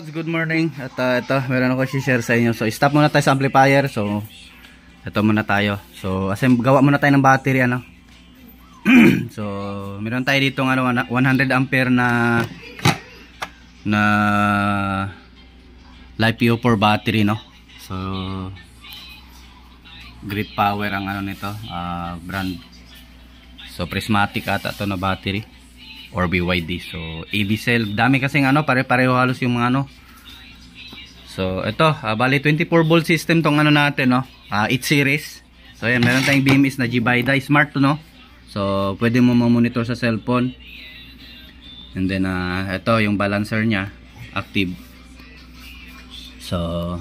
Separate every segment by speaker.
Speaker 1: Lods, good morning. At ito, meron ako i-share sa inyo. So, stop muna tayo sa amplifier. So, ito muna tayo. So, gawa muna tayo ng battery, ano. So, meron tayo dito ng 100 ampere na LiPo4 battery, no. So, Great Power ang ano nito, brand. So, prismatic ata ito na battery. Or BYD. So, AV cell. Dami kasing ano, pare-pareho halos yung mga ano. So, ito, bali 24 volt system tong ano natin, no. 8 series. So, yan, meron tayong BMS na Gbaida. Smart to, no. So, pwede mo ma-monitor sa cellphone. And then, ito, yung balancer niya, active. So,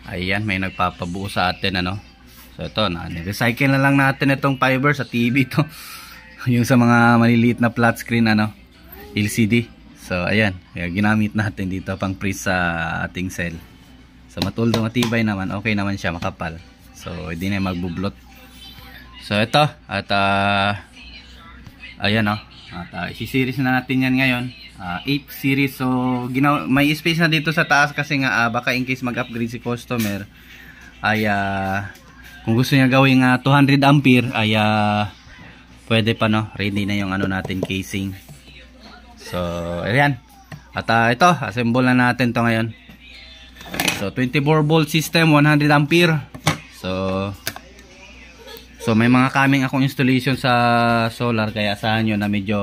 Speaker 1: ayan, may nagpapabuo sa atin, ano. So, ito, recycle na lang natin itong fiber sa TV to. Yung sa mga maliliit na flat screen, ano, LCD. So, ayan, ginamit natin dito pang freeze sa ating cell. So, matuldo, matibay naman. Okay naman siya, makapal. So, hindi na magbublot. So, ito. At, ayan, no. At, isi-series na natin yan ngayon. 8 series. So, may space na dito sa taas kasi nga, baka in case mag-upgrade si customer, ay, kung gusto niya gawing 200 ampere, ay, pwede pa, no. Ready na yung ano natin casing. So, ayan. At ito, assemble na natin to ngayon. So, 24 volt system, 100 ampere. So, may mga coming akong installation sa solar. Kaya asahan nyo na medyo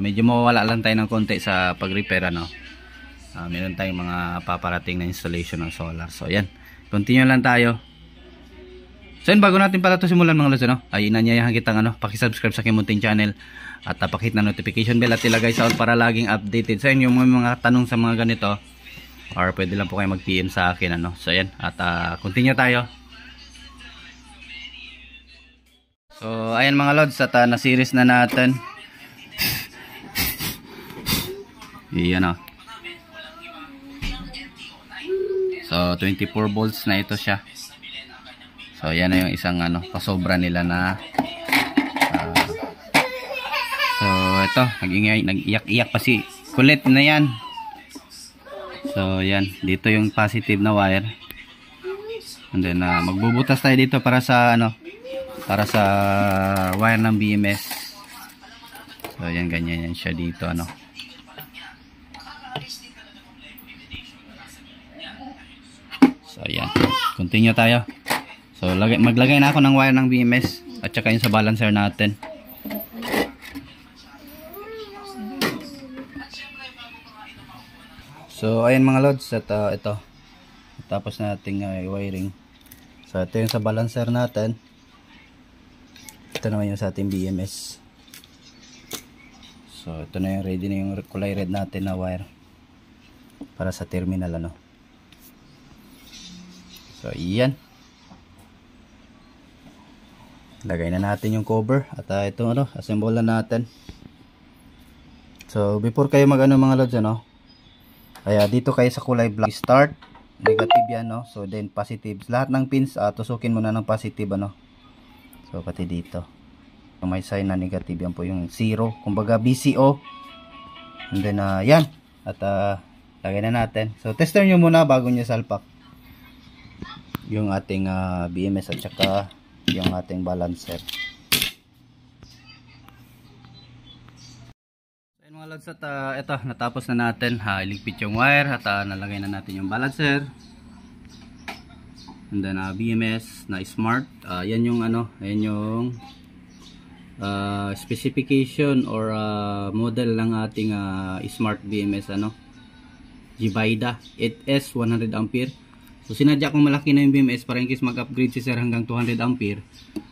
Speaker 1: mawawala lang tayo ng konti sa pag-repair, ano. Meron tayong mga paparating na installation ng solar. So, ayan. Continue lang tayo. So yun, bago natin pala ito simulan mga lods, ano, ay inanyayahan kitang pakisubscribe sa aking munting channel at pakihit na notification bell at ilagay sa all para laging updated sa inyo yung mga tanong sa mga ganito, or pwede lang po kayo mag-PM sa akin, ano. So yan, at continue tayo. So ayan mga lods, at na-series na natin. Iyan, oh. So 24 volts na ito siya. So, yan na yung isang pasobra nila na so, ito, nag-iyak-iyak pa si kulit na yan. So, yan, dito yung positive na wire. And then, magbubutas tayo dito para sa wire ng BMS. So, yan, ganyan yan siya dito, ano. So, yan, continue tayo. So, maglagay na ako ng wire ng BMS at saka yung sa balancer natin. So, ayan mga lods, at ito. Tapos nating wiring. So, ito yung sa balancer natin. Ito naman yung sa ating BMS. So, ito na yung ready na yung kulay red natin na wire para sa terminal, ano. So, iyan. Lagay na natin yung cover at ito assemble na natin. So before kayo mga lods, ay dito kayo sa kulay black, start negative yan, no. So then positive, lahat ng pins tusukin muna ng positive, ano. So pati dito may sign na negative, yan po yung 0, kumbaga BCO. And then yan, at lagay na natin. So tester nyo muna bago nyo salpak yung ating BMS at saka yung ating balancer. So yun mga lods, at ito, natapos na natin iligpit yung wire at nalagay na natin yung balancer. And then BMS na smart. Yan yung yan yung specification or model ng ating smart BMS, Gbaida 8S 100 ampere. So sinadya kong malaki na yung BMS para in case mag-upgrade si sir hanggang 200 ampere,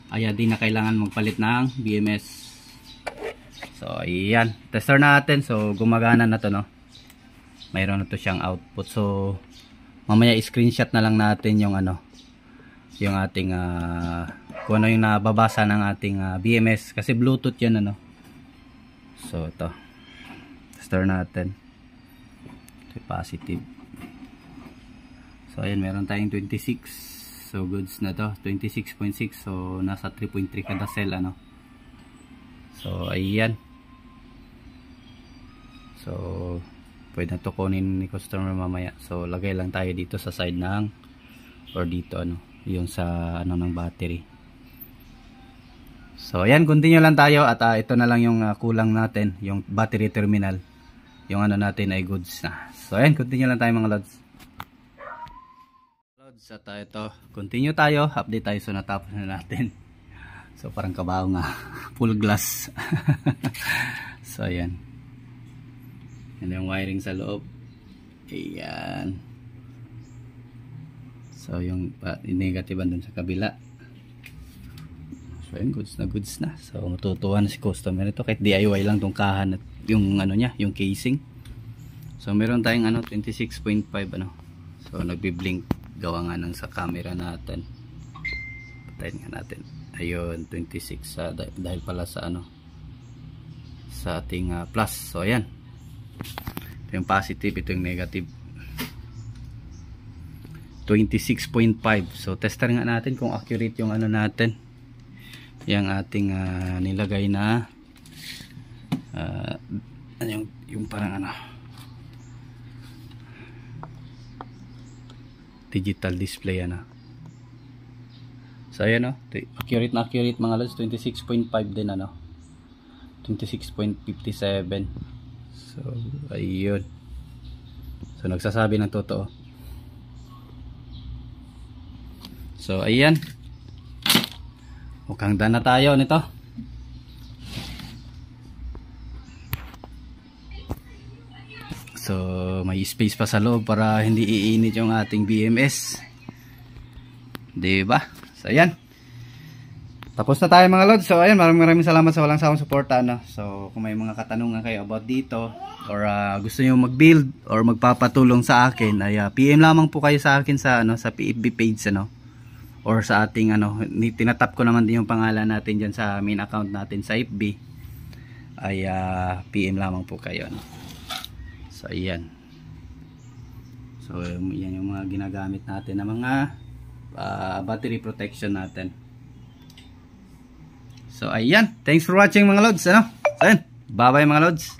Speaker 1: ay di na kailangan magpalit ng BMS. So ayan, tester natin. So gumagana na to, no. Mayroon na to siyang output. So mamaya screenshot na lang natin yung yung ating kung ano yung nababasa ng ating BMS kasi Bluetooth yan, ano. So ito, tester natin. Ito positive. So ayan, meron tayong 26. So goods na to, 26.6. So nasa 3.3 kada cell, ano. So ayan. So pwede na to kunin ni customer mamaya. So lagay lang tayo dito sa side ng, or dito ano, yung sa ano ng battery. So ayan, continue lang tayo at ito na lang yung kulang natin, yung battery terminal. Yung ano natin ay goods na. So ayan, continue lang tayo mga lods. Lods, at ito, continue tayo, update tayo. So natapos na natin. So parang kabaho nga, full glass. So ayan, yan yung wiring sa loob. Ayan. So yung negative dun sa kabila. So yun, goods na. So matutuwa na si customer ito kahit DIY lang tong kahan at yung ano niya, yung casing. So meron tayong ano 26.5 ano. So nagbi-blink, gawa nga ng sa camera natin. Patayin nga natin. Ayun, 26 dahil pala sa ano, sa ating plus. So ayan. Ito yung positive, ito yung negative. 26.5. So tester nga natin kung accurate yung ano natin, yung ating nilagay na yung parang ano, digital display ano. So ayan, accurate na accurate mga lods. 26.5 din ano, 26.57. So ayun, so nagsasabi ng totoo. So ayan, mukhang done na tayo nito. So may space pa sa loob para hindi iinit yung ating BMS, diba? So ayan, tapos na tayo mga lods. So ayan, maraming salamat sa walang sawang suporta ano. So kung may mga katanungan kayo about dito, or gusto nyo mag-build or magpapatulong sa akin, ay PM lamang po kayo sa akin sa ano, sa PFB page ano, or sa ating ano, tinatap ko naman din yung pangalan natin dyan sa main account natin sa FB. Ay PM lamang po kayo ano. So ayan, so yan yung mga ginagamit natin na mga battery protection natin. So ayan, thanks for watching mga lods ano. So ayan, bye bye mga lods.